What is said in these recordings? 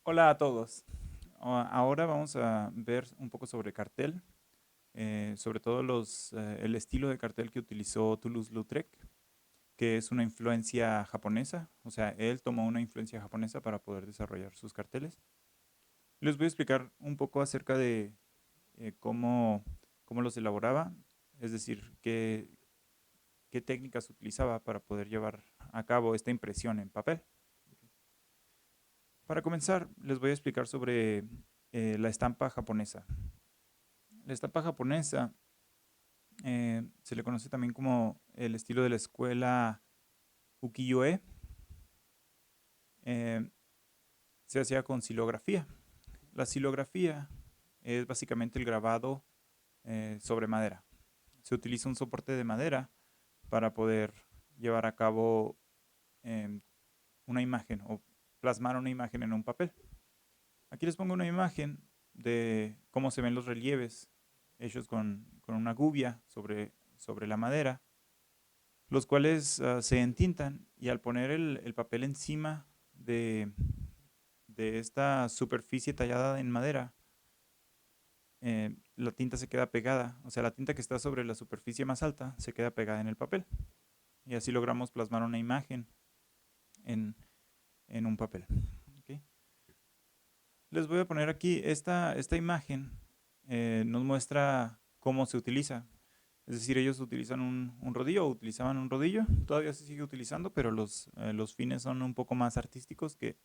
Hola a todos. Ahora vamos a ver un poco sobre cartel, sobre todo el estilo de cartel que utilizó Toulouse-Lautrec, que es una influencia japonesa. O sea, él tomó una influencia japonesa para poder desarrollar sus carteles. Les voy a explicar un poco acerca de cómo los elaboraba, es decir, qué técnicas utilizaba para poder llevar a cabo esta impresión en papel. Para comenzar, les voy a explicar sobre la estampa japonesa. La estampa japonesa se le conoce también como el estilo de la escuela ukiyo-e. eh, Se hacía con silografía. La silografía es básicamente el grabado sobre madera. Se utiliza un soporte de madera para poder llevar a cabo eh, una imagen o plasmar una imagen en un papel. Aquí les pongo una imagen de cómo se ven los relieves hechos con una gubia sobre la madera, los cuales se entintan y al poner el papel encima de, de esta superficie tallada en madera, la tinta se queda pegada, o sea, la tinta que está sobre la superficie más alta se queda pegada en el papel y así logramos plasmar una imagen en, en un papel. ¿Ok? Les voy a poner aquí esta imagen, nos muestra cómo se utiliza. Es decir, ellos utilizan un rodillo o utilizaban un rodillo, todavía se sigue utilizando, pero los fines son un poco más artísticos que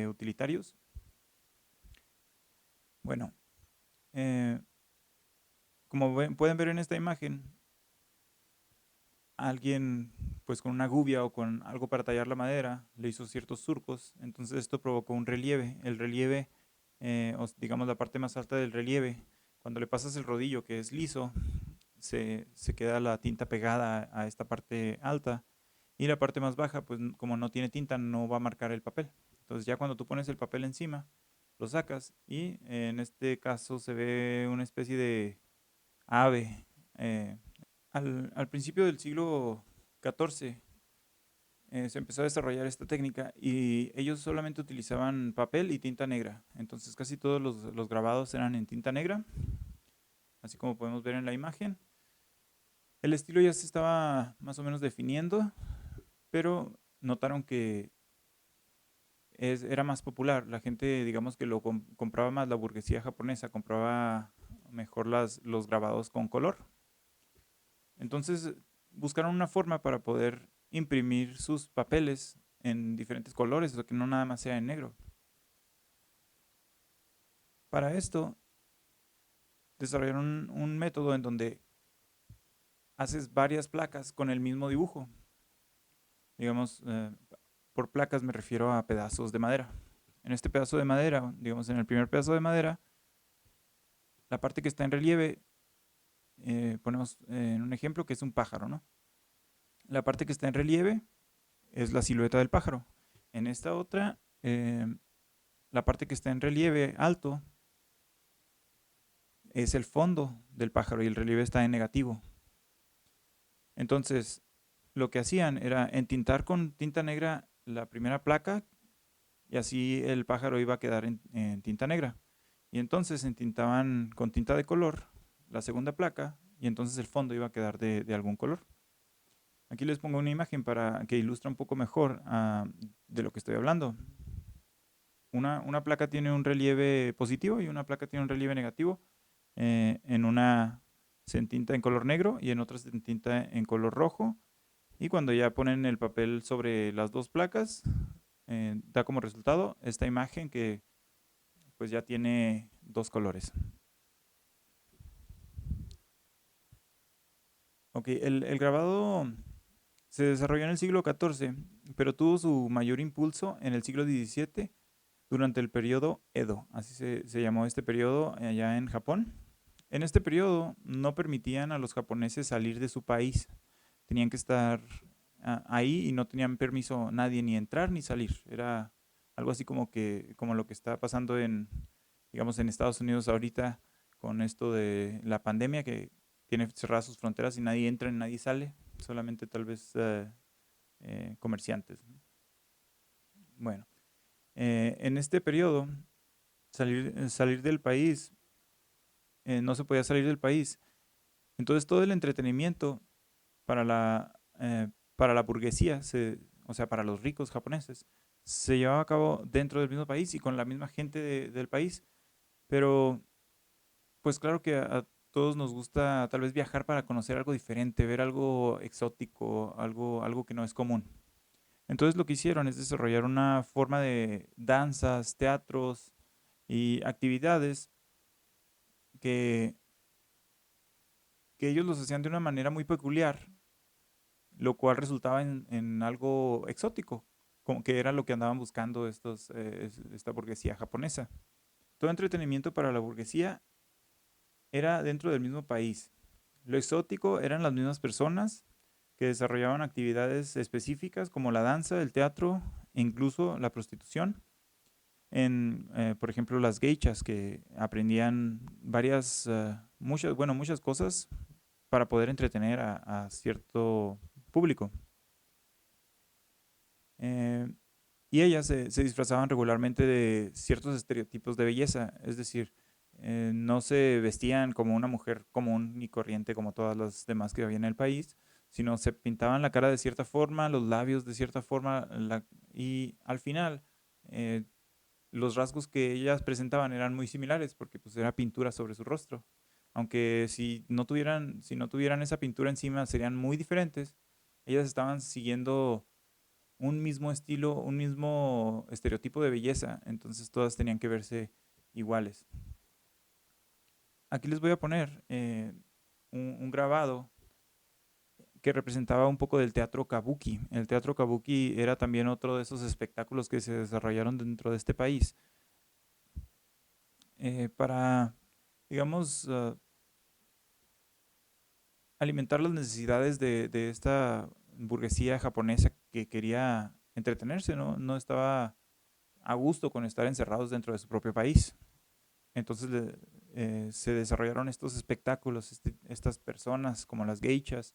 utilitarios. Bueno, eh, como pueden ver en esta imagen, alguien pues con una gubia o con algo para tallar la madera le hizo ciertos surcos, entonces esto provocó un relieve. El relieve, o digamos la parte más alta del relieve, cuando le pasas el rodillo que es liso, se queda la tinta pegada a esta parte alta. Y la parte más baja, pues como no tiene tinta, no va a marcar el papel. Entonces ya cuando tú pones el papel encima, lo sacas y en este caso se ve una especie de ave. eh, al principio del siglo XIV se empezó a desarrollar esta técnica y ellos solamente utilizaban papel y tinta negra. Entonces casi todos los grabados eran en tinta negra, así como podemos ver en la imagen. El estilo ya se estaba más o menos definiendo, pero notaron que era más popular. La gente, digamos que lo compraba más, la burguesía japonesa compraba mejor los grabados con color. Entonces buscaron una forma para poder imprimir sus papeles en diferentes colores, o que no nada más sea en negro. Para esto desarrollaron un método en donde haces varias placas con el mismo dibujo. Digamos, por placas me refiero a pedazos de madera. En este pedazo de madera, digamos en el primer pedazo de madera, la parte que está en relieve, ponemos en un ejemplo que es un pájaro, ¿no? La parte que está en relieve es la silueta del pájaro. En esta otra, la parte que está en relieve alto es el fondo del pájaro y el relieve está en negativo. Entonces, lo que hacían era entintar con tinta negra la primera placa y así el pájaro iba a quedar en tinta negra. Y entonces entintaban con tinta de color la segunda placa y entonces el fondo iba a quedar de algún color. Aquí les pongo una imagen para que ilustre un poco mejor de lo que estoy hablando. Una placa tiene un relieve positivo y una placa tiene un relieve negativo. En una se entinta en color negro y en otra se entinta en color rojo. Y cuando ya ponen el papel sobre las dos placas, da como resultado esta imagen que pues ya tiene dos colores. Ok, el grabado se desarrolló en el siglo XIV, pero tuvo su mayor impulso en el siglo XVII durante el periodo Edo, así se llamó este periodo allá en Japón. En este periodo no permitían a los japoneses salir de su país, tenían que estar ahí y no tenían permiso nadie ni entrar ni salir. Era algo así como lo que está pasando digamos, en Estados Unidos ahorita con esto de la pandemia que tiene cerradas sus fronteras y nadie entra ni nadie sale, solamente tal vez comerciantes. Bueno, En este periodo, salir del país, no se podía salir del país. Entonces todo el entretenimiento para para la burguesía, o sea, para los ricos japoneses, se llevaba a cabo dentro del mismo país y con la misma gente del país. Pero, pues claro que a todos nos gusta tal vez viajar para conocer algo diferente, ver algo exótico, algo que no es común. Entonces lo que hicieron es desarrollar una forma de danzas, teatros y actividades que, que ellos los hacían de una manera muy peculiar, lo cual resultaba en algo exótico, como que era lo que andaban buscando esta burguesía japonesa. Todo entretenimiento para la burguesía era dentro del mismo país. Lo exótico eran las mismas personas que desarrollaban actividades específicas como la danza, el teatro e incluso la prostitución. Por ejemplo, las geishas que aprendían muchas cosas para poder entretener a cierto público. Eh, y ellas se disfrazaban regularmente de ciertos estereotipos de belleza, es decir, no se vestían como una mujer común y corriente como todas las demás que había en el país, sino se pintaban la cara de cierta forma, los labios de cierta forma, y al final eh, los rasgos que ellas presentaban eran muy similares porque pues era pintura sobre su rostro. Aunque si no tuvieran esa pintura encima serían muy diferentes, ellas estaban siguiendo un mismo estilo, un mismo estereotipo de belleza, entonces todas tenían que verse iguales. Aquí les voy a poner un grabado que representaba un poco del teatro kabuki. El teatro kabuki era también otro de esos espectáculos que se desarrollaron dentro de este país para, digamos, alimentar las necesidades de esta burguesía japonesa que quería entretenerse, ¿no? No estaba a gusto con estar encerrados dentro de su propio país. Entonces se desarrollaron estos espectáculos, estas personas como las geishas,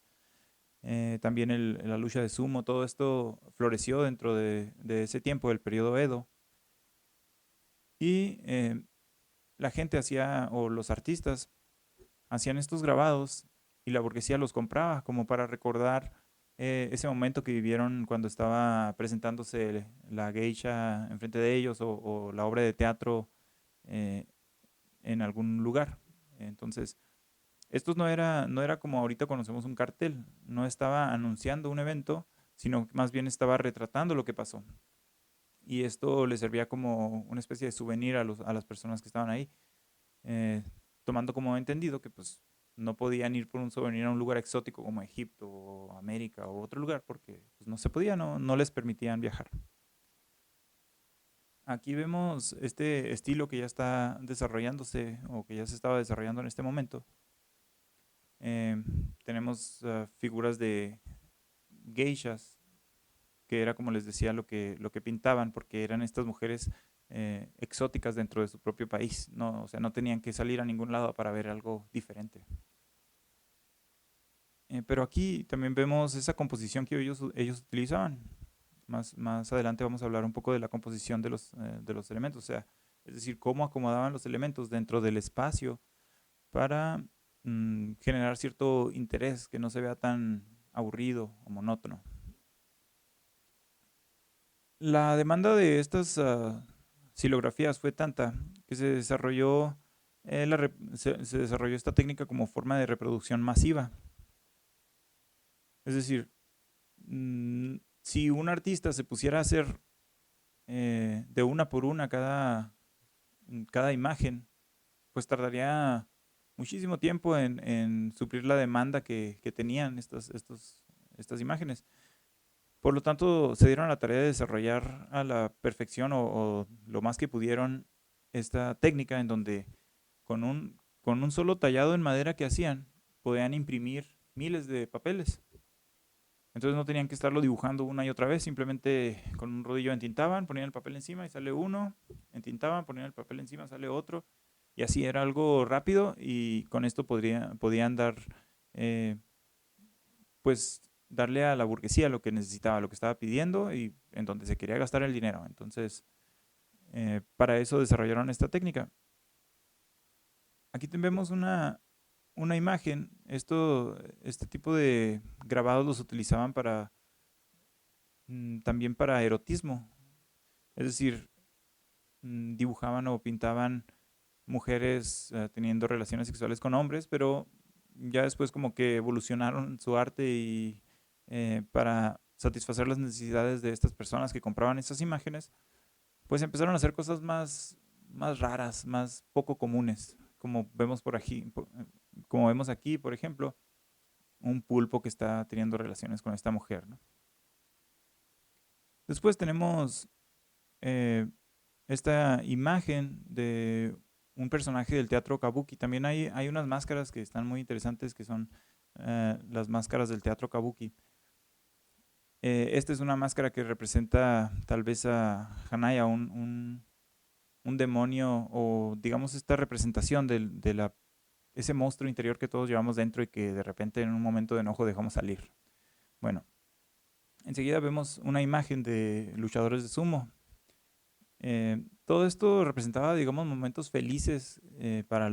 también la lucha de sumo, todo esto floreció dentro de ese tiempo, del periodo Edo. Y la gente hacía, o los artistas, hacían estos grabados y la burguesía los compraba como para recordar ese momento que vivieron cuando estaba presentándose la geisha enfrente de ellos o la obra de teatro eh, en algún lugar. Entonces, esto no era como ahorita conocemos un cartel, no estaba anunciando un evento, sino más bien estaba retratando lo que pasó. Y esto le servía como una especie de souvenir a las personas que estaban ahí, eh, tomando como entendido que pues no podían ir por un souvenir a un lugar exótico como Egipto o América o otro lugar porque pues, no se podía, no les permitían viajar. Aquí vemos este estilo que ya está desarrollándose o que ya se estaba desarrollando en este momento. Eh, Tenemos figuras de geishas, que era como les decía lo que pintaban, porque eran estas mujeres exóticas dentro de su propio país, no, o sea, no tenían que salir a ningún lado para ver algo diferente. Pero aquí también vemos esa composición que ellos utilizaban. Más adelante vamos a hablar un poco de la composición de los elementos, o sea, es decir, cómo acomodaban los elementos dentro del espacio para generar cierto interés, que no se vea tan aburrido o monótono. La demanda de estas xilografías fue tanta que se desarrolló esta técnica como forma de reproducción masiva. Es decir, si un artista se pusiera a hacer de una por una cada imagen, pues tardaría muchísimo tiempo en suplir la demanda que tenían estas imágenes. Por lo tanto, se dieron a la tarea de desarrollar a la perfección o lo más que pudieron esta técnica en donde con un solo tallado en madera que hacían, podían imprimir miles de papeles. Entonces no tenían que estarlo dibujando una y otra vez, simplemente con un rodillo entintaban, ponían el papel encima y sale uno, entintaban, ponían el papel encima, sale otro, y así era algo rápido y con esto podían eh, pues darle a la burguesía lo que necesitaba, lo que estaba pidiendo y en donde se quería gastar el dinero. Entonces, para eso desarrollaron esta técnica. Aquí vemos una imagen. Este tipo de grabados los utilizaban también para erotismo. Es decir, dibujaban o pintaban mujeres teniendo relaciones sexuales con hombres, pero ya después como que evolucionaron su arte y para satisfacer las necesidades de estas personas que compraban estas imágenes, pues empezaron a hacer cosas más raras, más poco comunes, como vemos como vemos aquí, por ejemplo, un pulpo que está teniendo relaciones con esta mujer, ¿no? Después tenemos eh, esta imagen de un personaje del teatro kabuki. También hay unas máscaras que están muy interesantes, que son las máscaras del teatro kabuki. Esta es una máscara que representa tal vez a Hanaya, un demonio, o digamos esta representación ese monstruo interior que todos llevamos dentro y que de repente en un momento de enojo dejamos salir. Bueno, enseguida vemos una imagen de luchadores de sumo. Todo esto representaba, digamos, momentos felices para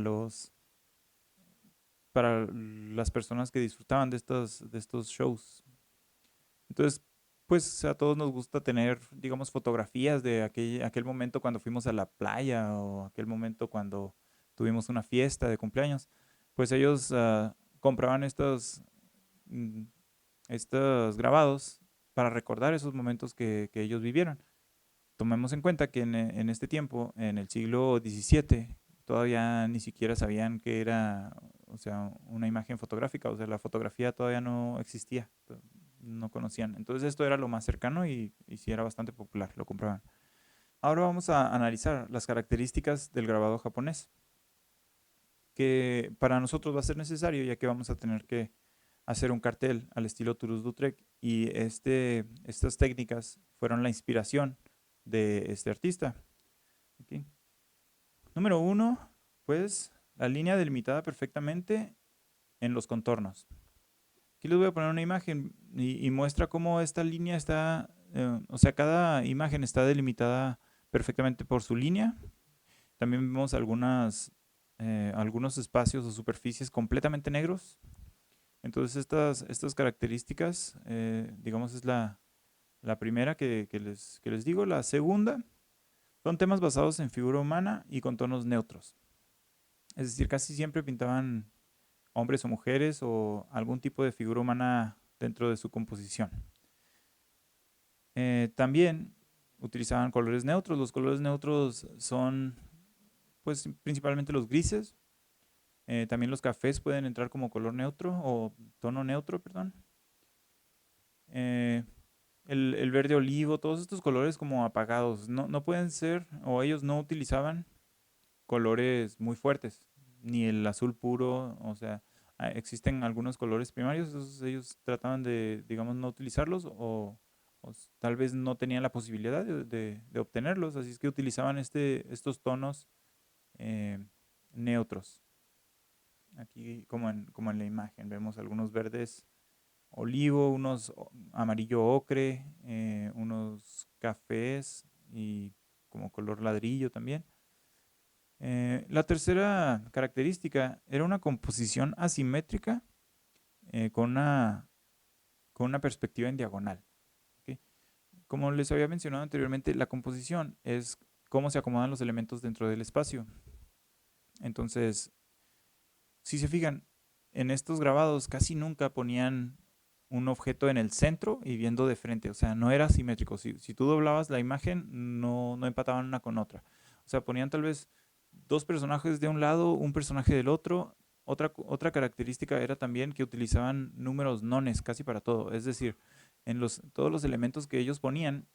las personas que disfrutaban de estos shows. Entonces, pues a todos nos gusta tener, digamos, fotografías de aquel momento cuando fuimos a la playa o aquel momento cuando tuvimos una fiesta de cumpleaños. Pues ellos compraban mm, estos grabados para recordar esos momentos que ellos vivieron. Tomemos en cuenta que en este tiempo, en el siglo XVII, todavía ni siquiera sabían qué era, o sea, una imagen fotográfica, o sea, la fotografía todavía no existía, no conocían. Entonces esto era lo más cercano y sí era bastante popular, lo compraban. Ahora vamos a analizar las características del grabado japonés, que para nosotros va a ser necesario ya que vamos a tener que hacer un cartel al estilo Toulouse-Lautrec y estas técnicas fueron la inspiración de este artista. Okay. Número uno, pues la línea delimitada perfectamente en los contornos. Aquí les voy a poner una imagen y muestra cómo esta línea está, o sea, cada imagen está delimitada perfectamente por su línea. También vemos algunos espacios o superficies completamente negros. Entonces estas características, digamos, es la primera que les digo. La segunda son temas basados en figura humana y con tonos neutros. Es decir, casi siempre pintaban hombres o mujeres o algún tipo de figura humana dentro de su composición. También utilizaban colores neutros. Los colores neutros son pues principalmente los grises. También los cafés pueden entrar como color neutro o tono neutro, perdón. Eh, el verde olivo, todos estos colores como apagados. No pueden ser, o ellos no utilizaban colores muy fuertes, ni el azul puro, o sea, existen algunos colores primarios, esos ellos trataban de, digamos, no utilizarlos o tal vez no tenían la posibilidad de obtenerlos, así es que utilizaban estos tonos eh, neutros. Aquí como en la imagen vemos algunos verdes olivo, unos amarillo ocre, unos cafés y como color ladrillo también. La tercera característica era una composición asimétrica con con una perspectiva en diagonal. ¿Ok? Como les había mencionado anteriormente, la composición es cómo se acomodan los elementos dentro del espacio. Entonces, si se fijan, en estos grabados casi nunca ponían un objeto en el centro y viendo de frente, o sea, no era simétrico. Si tú doblabas la imagen, no empataban una con otra. O sea, ponían tal vez dos personajes de un lado, un personaje del otro. Otra característica era también que utilizaban números nones casi para todo. Es decir, todos los elementos que ellos ponían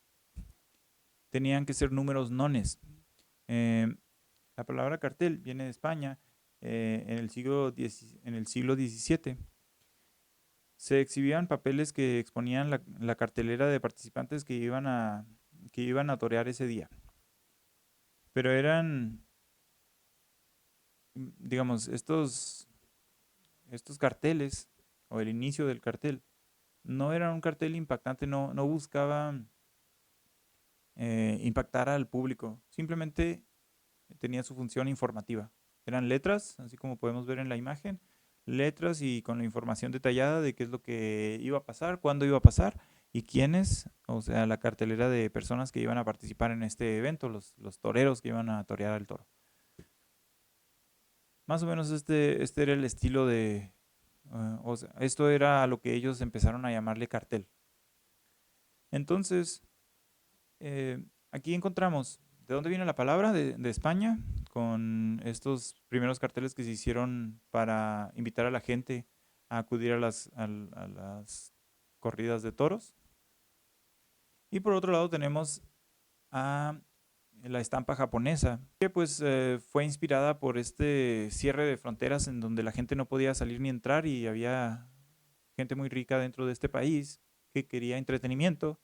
tenían que ser números nones. Eh, la palabra cartel viene de España en el siglo XVII. Se exhibían papeles que exponían la cartelera de participantes que iban a torear ese día. Pero eran, digamos, estos carteles o el inicio del cartel no era un cartel impactante, no buscaba impactara al público. Simplemente tenía su función informativa. Eran letras, así como podemos ver en la imagen, letras y con la información detallada de qué es lo que iba a pasar, cuándo iba a pasar y quiénes, o sea, la cartelera de personas que iban a participar en este evento, los toreros que iban a torear al toro. Más o menos este era el estilo de, o sea, esto era a lo que ellos empezaron a llamarle cartel. Entonces, aquí encontramos de dónde viene la palabra de España, con estos primeros carteles que se hicieron para invitar a la gente a acudir a las corridas de toros. Y por otro lado tenemos a la estampa japonesa, que pues fue inspirada por este cierre de fronteras en donde la gente no podía salir ni entrar y había gente muy rica dentro de este país que quería entretenimiento.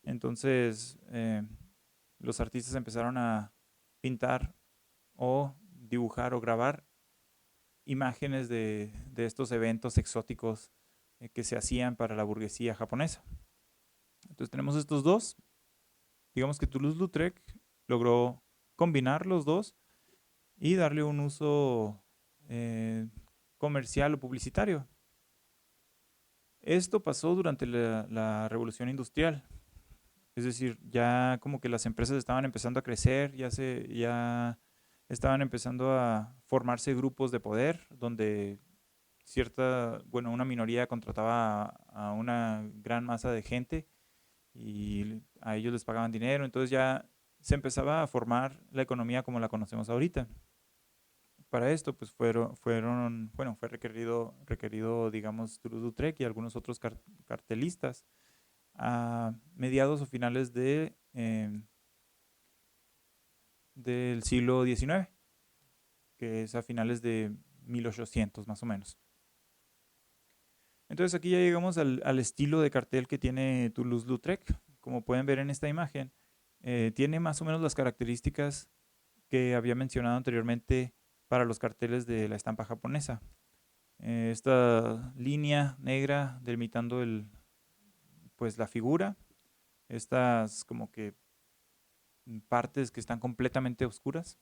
Entonces los artistas empezaron a pintar o dibujar o grabar imágenes de estos eventos exóticos que se hacían para la burguesía japonesa. Entonces tenemos estos dos. Digamos que Toulouse-Lautrec logró combinar los dos y darle un uso comercial o publicitario. Esto pasó durante la Revolución Industrial. Es decir, ya como que las empresas estaban empezando a crecer, ya estaban empezando a formarse grupos de poder donde una minoría contrataba a una gran masa de gente y a ellos les pagaban dinero, entonces ya se empezaba a formar la economía como la conocemos ahorita. Para esto, pues fue requerido, digamos, Toulouse-Lautrec y algunos otros cartelistas a mediados o finales del siglo XIX, que es a finales de 1800 más o menos. Entonces aquí ya llegamos al estilo de cartel que tiene Toulouse-Lautrec. Como pueden ver en esta imagen, tiene más o menos las características que había mencionado anteriormente para los carteles de la estampa japonesa. Esta línea negra delimitando pues la figura, estas como que partes que están completamente oscuras,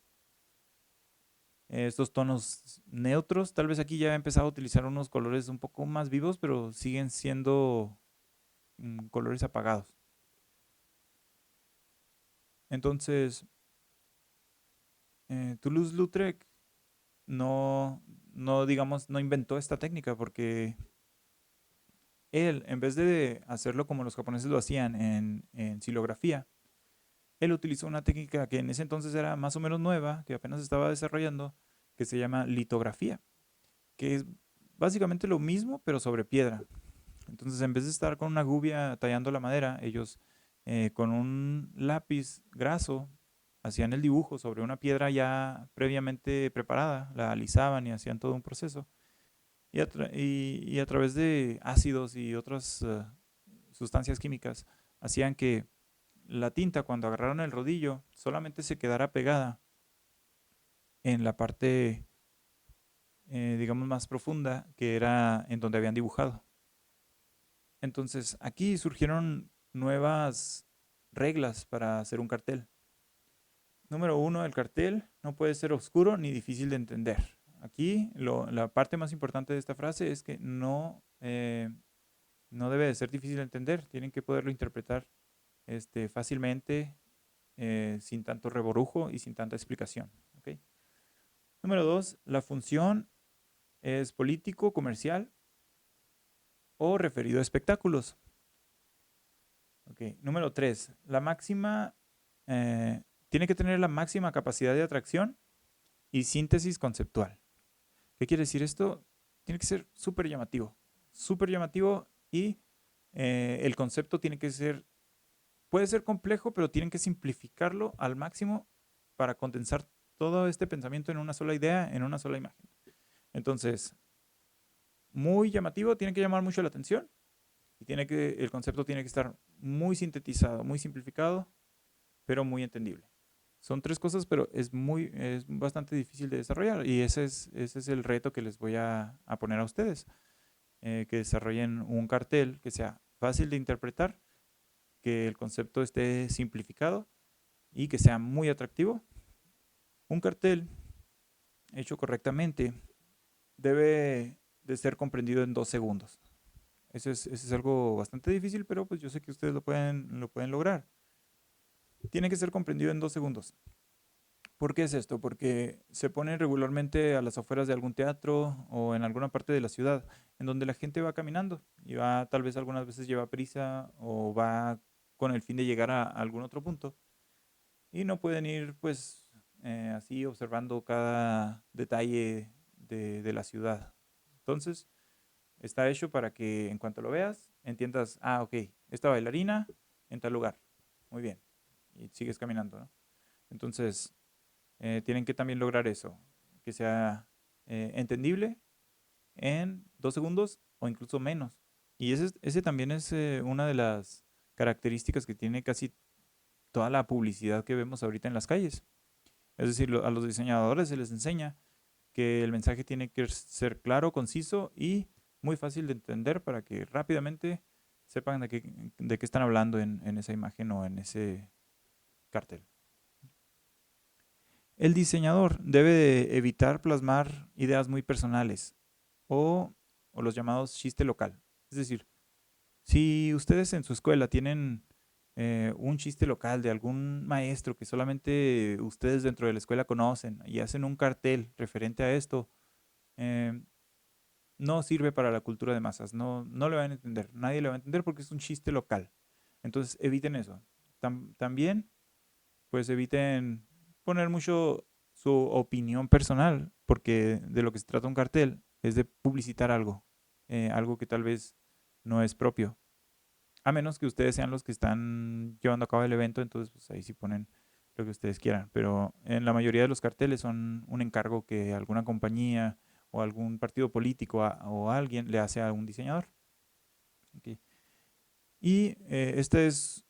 estos tonos neutros. Tal vez aquí ya he empezado a utilizar unos colores un poco más vivos, pero siguen siendo colores apagados. Entonces, Toulouse-Lautrec digamos, no inventó esta técnica porque él, en vez de hacerlo como los japoneses lo hacían en xilografía, él utilizó una técnica que en ese entonces era más o menos nueva, que apenas estaba desarrollando, que se llama litografía, que es básicamente lo mismo, pero sobre piedra. Entonces, en vez de estar con una gubia tallando la madera, ellos con un lápiz graso hacían el dibujo sobre una piedra ya previamente preparada, la alisaban y hacían todo un proceso. Y a través de ácidos y otras sustancias químicas hacían que la tinta, cuando agarraron el rodillo, solamente se quedara pegada en la parte, digamos, más profunda, que era en donde habían dibujado. Entonces, aquí surgieron nuevas reglas para hacer un cartel. Número 1, el cartel no puede ser oscuro ni difícil de entender. Aquí la parte más importante de esta frase es que no debe de ser difícil de entender. Tienen que poderlo interpretar fácilmente, sin tanto reborujo y sin tanta explicación. ¿Okay? Número 2, la función es político, comercial o referido a espectáculos. Okay. Número 3, la máxima tiene que tener la máxima capacidad de atracción y síntesis conceptual. ¿Qué quiere decir esto? Tiene que ser súper llamativo y el concepto puede ser complejo, pero tienen que simplificarlo al máximo para condensar todo este pensamiento en una sola idea, en una sola imagen. Entonces, muy llamativo, tiene que llamar mucho la atención y el concepto tiene que estar muy sintetizado, muy simplificado, pero muy entendible. Son 3 cosas, pero es bastante difícil de desarrollar y ese es el reto que les voy a poner a ustedes. Que desarrollen un cartel que sea fácil de interpretar, que el concepto esté simplificado y que sea muy atractivo. Un cartel hecho correctamente debe de ser comprendido en 2 segundos. Eso es algo bastante difícil, pero pues yo sé que ustedes lo pueden lograr. Tiene que ser comprendido en 2 segundos. ¿Por qué es esto? Porque se pone regularmente a las afueras de algún teatro o en alguna parte de la ciudad, en donde la gente va caminando y va, tal vez algunas veces lleva prisa o va con el fin de llegar a algún otro punto y no pueden ir pues así observando cada detalle de la ciudad. Entonces, está hecho para que en cuanto lo veas, entiendas, ah, ok, esta bailarina en tal lugar. Muy bien. Y sigues caminando, ¿no? Entonces, tienen que también lograr eso, que sea entendible en 2 segundos o incluso menos. Y ese también es una de las características que tiene casi toda la publicidad que vemos ahorita en las calles. Es decir, a los diseñadores se les enseña que el mensaje tiene que ser claro, conciso y muy fácil de entender para que rápidamente sepan de qué están hablando en esa imagen o en ese cartel. El diseñador debe de evitar plasmar ideas muy personales o, o los llamados chiste local. Es decir, si ustedes en su escuela tienen un chiste local de algún maestro que solamente ustedes dentro de la escuela conocen y hacen un cartel referente a esto, eh, no sirve para la cultura de masas. No, no le van a entender. Nadie le va a entender porque es un chiste local. Entonces eviten eso. También, pues eviten poner mucho su opinión personal, porque de lo que se trata un cartel es de publicitar algo, algo que tal vez no es propio. A menos que ustedes sean los que están llevando a cabo el evento, entonces pues ahí sí ponen lo que ustedes quieran. Pero en la mayoría de los carteles son un encargo que alguna compañía o algún partido político o alguien le hace a un diseñador. Okay. Y esta es,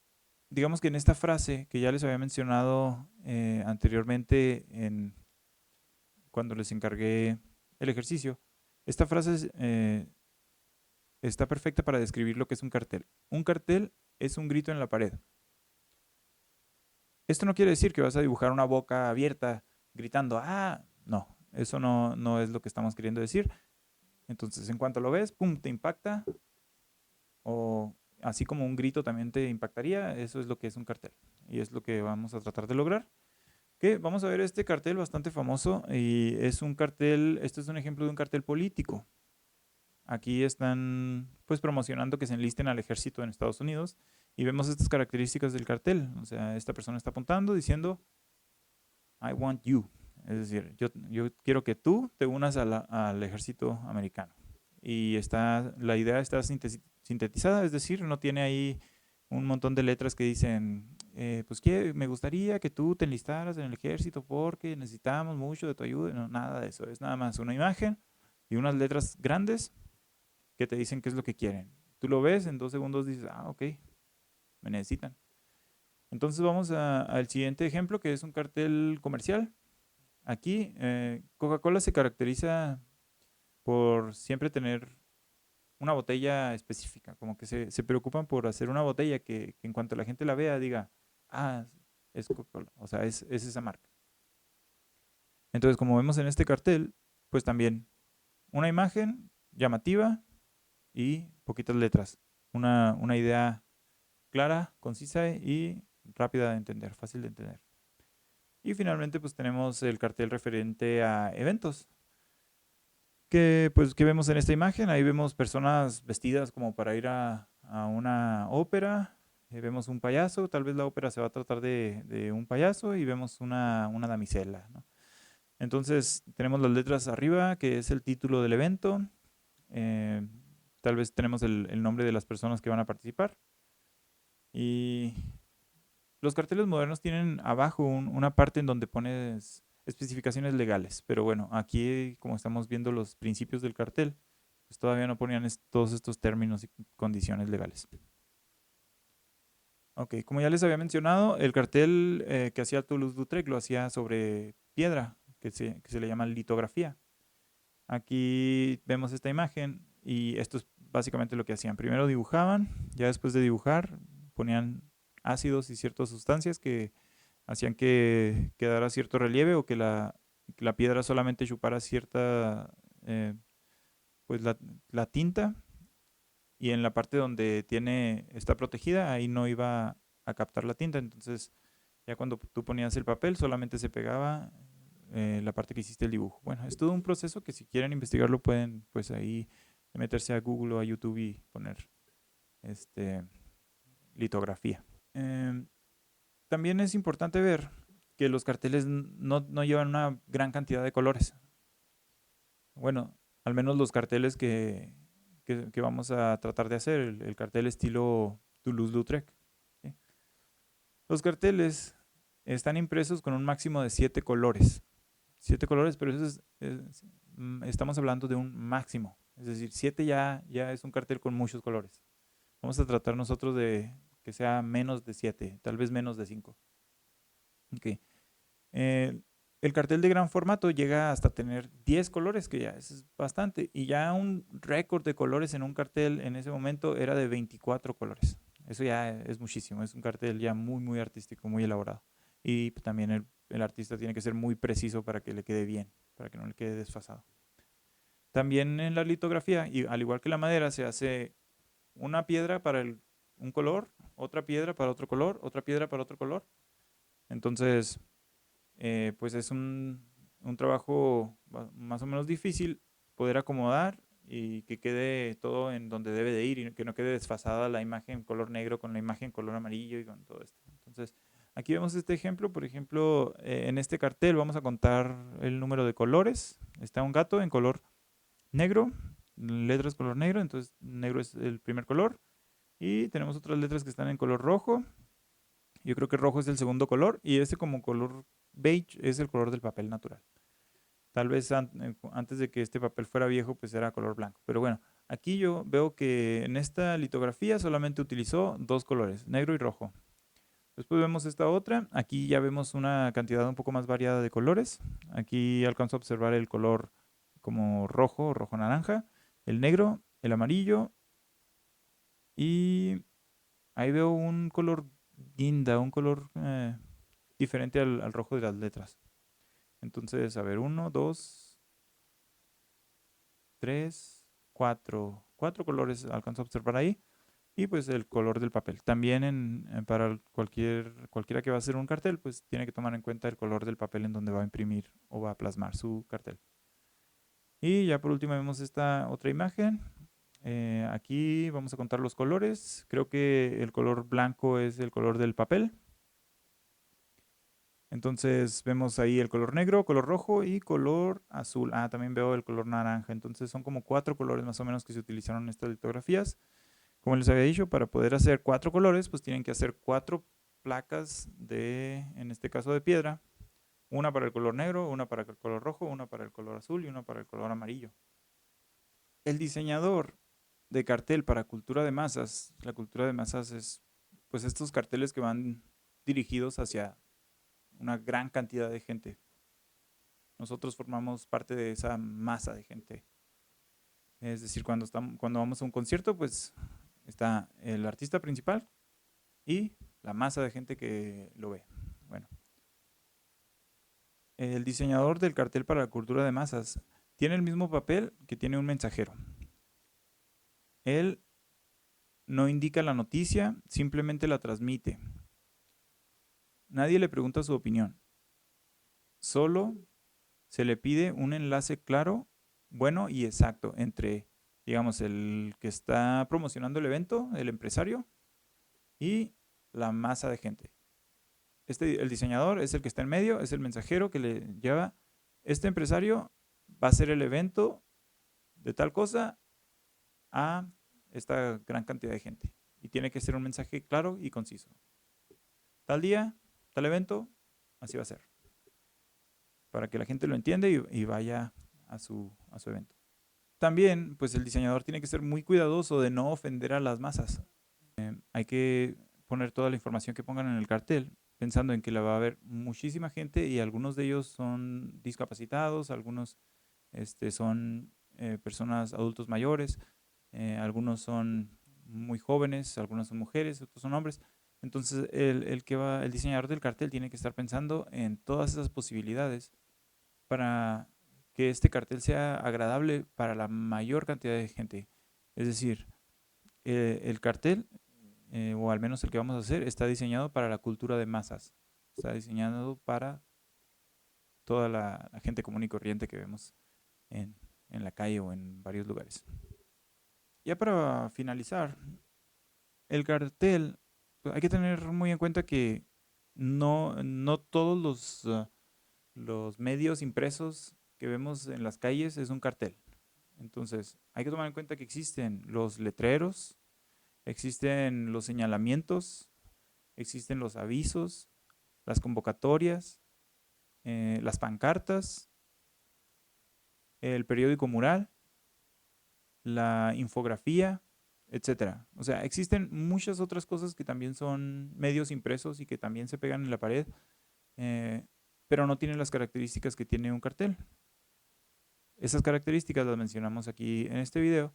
digamos que en esta frase que ya les había mencionado anteriormente cuando les encargué el ejercicio, esta frase está perfecta para describir lo que es un cartel. Un cartel es un grito en la pared. Esto no quiere decir que vas a dibujar una boca abierta gritando, ah, no, eso no es lo que estamos queriendo decir. Entonces, en cuanto lo ves, pum, te impacta, o así como un grito también te impactaría, eso es lo que es un cartel. Y es lo que vamos a tratar de lograr. Que vamos a ver este cartel bastante famoso y es un cartel, este es un ejemplo de un cartel político. Aquí están pues promocionando que se enlisten al ejército en Estados Unidos y vemos estas características del cartel. O sea, esta persona está apuntando diciendo, I want you. Es decir, yo quiero que tú te unas al ejército americano. Y la idea está sintetizada, es decir, no tiene ahí un montón de letras que dicen, pues que me gustaría que tú te enlistaras en el ejército porque necesitamos mucho de tu ayuda. No, nada de eso, es nada más una imagen y unas letras grandes que te dicen qué es lo que quieren. Tú lo ves, en 2 segundos dices, ah, ok, me necesitan. Entonces vamos al siguiente ejemplo, que es un cartel comercial. Aquí, Coca-Cola se caracteriza por siempre tener una botella específica, como que se preocupan por hacer una botella que en cuanto la gente la vea diga, ah, es Coca-Cola, o sea, es esa marca. Entonces, como vemos en este cartel, pues también una imagen llamativa y poquitas letras. Una idea clara, concisa y rápida de entender, fácil de entender. Y finalmente pues tenemos el cartel referente a eventos. ¿Qué vemos en esta imagen? Ahí vemos personas vestidas como para ir a una ópera. Vemos un payaso, tal vez la ópera se va a tratar de un payaso y vemos una damisela, ¿no? Entonces tenemos las letras arriba, que es el título del evento. Eh, Tal vez tenemos el nombre de las personas que van a participar. Y los carteles modernos tienen abajo una parte en donde pones especificaciones legales, pero bueno, aquí como estamos viendo los principios del cartel, pues todavía no ponían todos estos términos y condiciones legales. Ok, como ya les había mencionado, el cartel que hacía Toulouse-Lautrec lo hacía sobre piedra, que se le llama litografía. Aquí vemos esta imagen y esto es básicamente lo que hacían. Primero dibujaban, ya después de dibujar, ponían ácidos y ciertas sustancias que hacían que quedara cierto relieve o que la piedra solamente chupara cierta, pues la tinta, y en la parte donde está protegida, ahí no iba a captar la tinta. Entonces ya cuando tú ponías el papel solamente se pegaba la parte que hiciste el dibujo. Bueno, es todo un proceso que si quieren investigarlo pueden pues ahí meterse a Google o a YouTube y poner litografía. También es importante ver que los carteles no llevan una gran cantidad de colores. Bueno, al menos los carteles que vamos a tratar de hacer, el cartel estilo Toulouse-Lautrec. ¿Sí? Los carteles están impresos con un máximo de 7 colores. 7 colores, pero eso estamos hablando de un máximo. Es decir, 7 ya es un cartel con muchos colores. Vamos a tratar nosotros de que sea menos de 7, tal vez menos de 5. Okay. El cartel de gran formato llega hasta tener 10 colores, que ya es bastante. Y ya un récord de colores en un cartel en ese momento era de 24 colores. Eso ya es muchísimo. Es un cartel ya muy, muy artístico, muy elaborado. Y también el artista tiene que ser muy preciso para que le quede bien, para que no le quede desfasado. También en la litografía, y al igual que la madera, se hace una piedra para un color, otra piedra para otro color, otra piedra para otro color. Entonces, pues es un trabajo más o menos difícil poder acomodar y que quede todo en donde debe de ir y que no quede desfasada la imagen color negro con la imagen color amarillo y con todo esto. Entonces, aquí vemos este ejemplo. Por ejemplo, en este cartel vamos a contar el número de colores. Está un gato en color negro, letras color negro, entonces negro es el primer color. Y tenemos otras letras que están en color rojo. Yo creo que rojo es el segundo color y este como color beige es el color del papel natural. Tal vez antes de que este papel fuera viejo pues era color blanco. Pero bueno, aquí yo veo que en esta litografía solamente utilizó 2 colores, negro y rojo. Después vemos esta otra. Aquí ya vemos una cantidad un poco más variada de colores. Aquí alcanzo a observar el color como rojo, rojo-naranja, el negro, el amarillo y ahí veo un color guinda, un color diferente al rojo de las letras. Entonces, a ver, 1, 2, 3, 4. 4 colores alcanzo a observar ahí. Y pues el color del papel. También para cualquiera que va a hacer un cartel, pues tiene que tomar en cuenta el color del papel en donde va a imprimir o va a plasmar su cartel. Y ya por último vemos esta otra imagen. Aquí vamos a contar los colores. Creo que el color blanco es el color del papel. Entonces vemos ahí el color negro, color rojo y color azul. También veo el color naranja. Entonces son como 4 colores más o menos que se utilizaron en estas litografías. Como les había dicho, para poder hacer 4 colores, pues tienen que hacer 4 placas en este caso de piedra. Una para el color negro, una para el color rojo, una para el color azul y una para el color amarillo. El diseñador de cartel para cultura de masas, la cultura de masas es pues estos carteles que van dirigidos hacia una gran cantidad de gente. Nosotros formamos parte de esa masa de gente. Es decir, cuando vamos a un concierto, pues está el artista principal y la masa de gente que lo ve. Bueno, el diseñador del cartel para la cultura de masas tiene el mismo papel que tiene un mensajero. Él no indica la noticia, simplemente la transmite. Nadie le pregunta su opinión. Solo se le pide un enlace claro, bueno y exacto entre, digamos, el que está promocionando el evento, el empresario, y la masa de gente. El diseñador es el que está en medio, es el mensajero que le lleva. Este empresario va a hacer el evento de tal cosa a esta gran cantidad de gente. Y tiene que ser un mensaje claro y conciso. Tal día, tal evento, así va a ser. Para que la gente lo entienda y vaya a su evento. También, pues el diseñador tiene que ser muy cuidadoso de no ofender a las masas. Hay que poner toda la información que pongan en el cartel, pensando en que la va a haber muchísima gente y algunos de ellos son discapacitados, algunos son personas adultos mayores, algunos son muy jóvenes, algunas son mujeres, otros son hombres. Entonces, el diseñador del cartel tiene que estar pensando en todas esas posibilidades para que este cartel sea agradable para la mayor cantidad de gente. Es decir, el cartel, o al menos el que vamos a hacer, está diseñado para la cultura de masas. Está diseñado para toda la gente común y corriente que vemos en, en la calle o en varios lugares. Ya para finalizar, el cartel, pues, hay que tener muy en cuenta que no todos los medios impresos que vemos en las calles es un cartel. Entonces, hay que tomar en cuenta que existen los letreros, existen los señalamientos, existen los avisos, las convocatorias, las pancartas, el periódico mural, la infografía, etcétera. O sea, existen muchas otras cosas que también son medios impresos y que también se pegan en la pared, eh, pero no tienen las características que tiene un cartel. Esas características las mencionamos aquí en este video.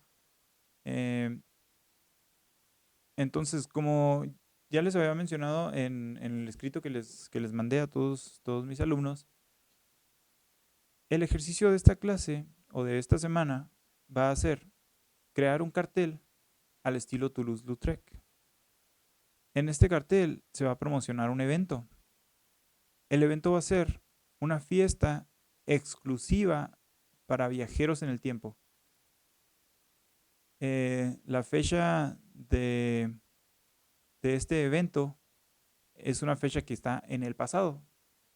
Entonces, como ya les había mencionado en el escrito que les mandé a todos mis alumnos, el ejercicio de esta clase o de esta semana va a ser crear un cartel al estilo Toulouse-Lautrec. En este cartel se va a promocionar un evento. El evento va a ser una fiesta exclusiva para viajeros en el tiempo. La fecha de este evento es una fecha que está en el pasado.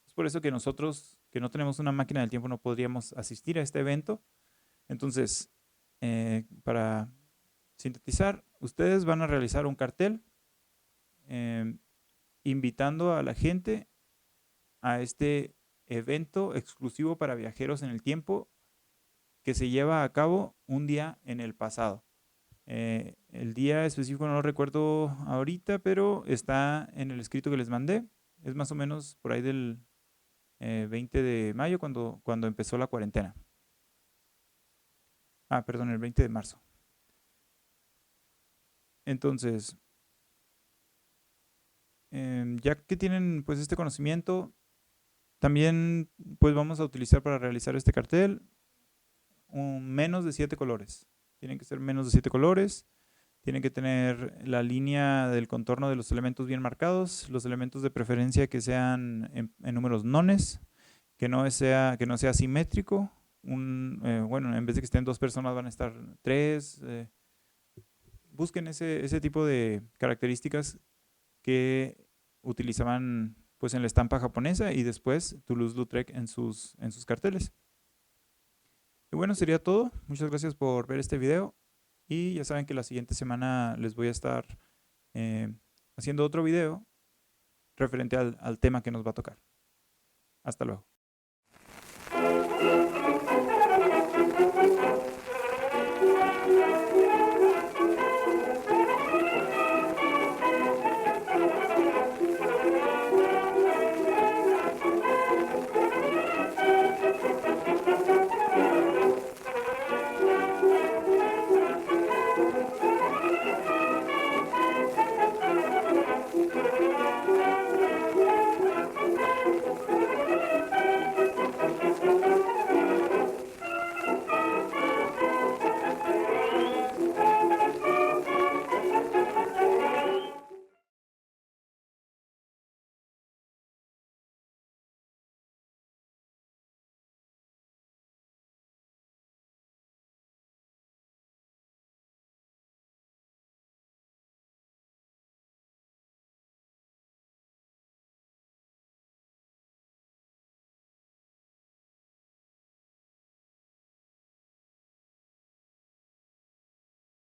Es por eso que nosotros, que no tenemos una máquina del tiempo, no podríamos asistir a este evento. Entonces, para sintetizar, ustedes van a realizar un cartel invitando a la gente a este evento exclusivo para viajeros en el tiempo que se lleva a cabo un día en el pasado. El día específico no lo recuerdo ahorita, pero está en el escrito que les mandé. Es más o menos por ahí del 20 de mayo cuando empezó la cuarentena. Perdón, el 20 de marzo. Entonces, ya que tienen pues este conocimiento, también pues vamos a utilizar para realizar este cartel menos de 7 colores. Tienen que ser menos de 7 colores. Tienen que tener la línea del contorno de los elementos bien marcados, los elementos de preferencia que sean en números nones, que no sea simétrico. Bueno, en vez de que estén 2 personas van a estar 3. Busquen ese tipo de características que utilizaban pues en la estampa japonesa y después Toulouse-Lautrec en sus carteles. Y bueno, sería todo. Muchas gracias por ver este video y ya saben que la siguiente semana les voy a estar haciendo otro video referente al tema que nos va a tocar. Hasta luego.